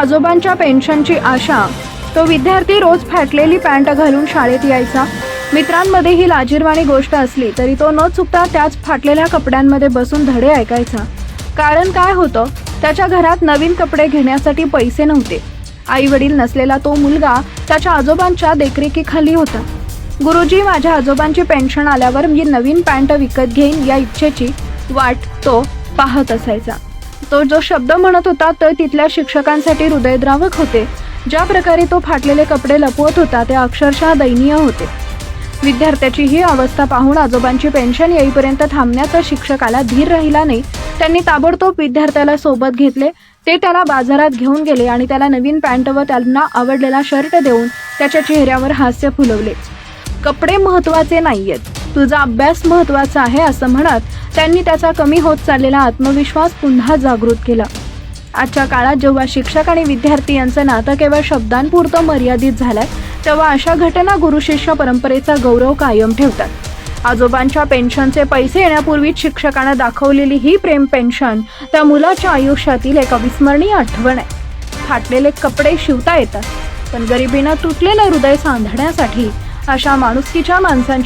आजोबांच्या पेन्शनची आशा तो विद्यार्थी रोज फाटलेली पॅन्ट घालून शाळेत यायचा। मित्रांमध्ये ही लाजिरवाणी गोष्ट असली तरी तो न चुकता त्याच फाटलेल्या कपड्यांमध्ये बसून धडे ऐकायचा। कारण काय होतं, त्याच्या घरात नवीन कपडे घेण्यासाठी पैसे नव्हते। आई वडील नसलेला तो मुलगा त्याच्या आजोबांच्या देखरेखीखाली होता। गुरुजी, माझ्या आजोबांची पेन्शन आल्यावर मी नवीन पॅन्ट विकत घेईन या इच्छेची वाट तो पाहत असायचा। तो जो शब्द म्हणत होता ते तिथल्या शिक्षकांसाठी हृदयद्रावक होते। ज्या प्रकारे तो फाटलेले कपडे लपवत होता ते अक्षरशः दयनीय होते। विद्यार्थ्याची ही अवस्था पाहून आजोबांची पेन्शन येईपर्यंत थांबण्याचा शिक्षकाला धीर राहिला नाही। त्यांनी ताबडतोब विद्यार्थ्याला सोबत घेतले। ते त्याला बाजारात घेऊन गेले आणि त्याला नवीन पॅन्ट व त्यांना आवडलेला शर्ट देऊन त्याच्या चेहऱ्यावर हास्य फुलवले। कपडे महत्त्वाचे नाहीयेत, तुझा अभ्यास महत्त्वाचा आहे असं म्हणत त्यांनी त्याचा कमी होत चाललेला आत्मविश्वास पुन्हा जागृत केला। आजच्या काळात जेव्हा शिक्षक आणि विद्यार्थी यांचं नातं केवळ शब्दांपुरतं मर्यादित झालंय, तेव्हा अशा घटना गुरु शिष्य परंपरेचा गौरव कायम ठेवतात। आजोबांच्या पेन्शनचे पैसे येण्यापूर्वीच शिक्षकांना दाखवलेली ही प्रेम पेन्शन त्या मुलाच्या आयुष्यातील एक अविस्मरणीय आठवण आहे। फाटलेले कपडे शिवता येतात, पण गरिबीनं तुटलेलं हृदय सांधण्यासाठी अशा माणुसकीच्या माणसांची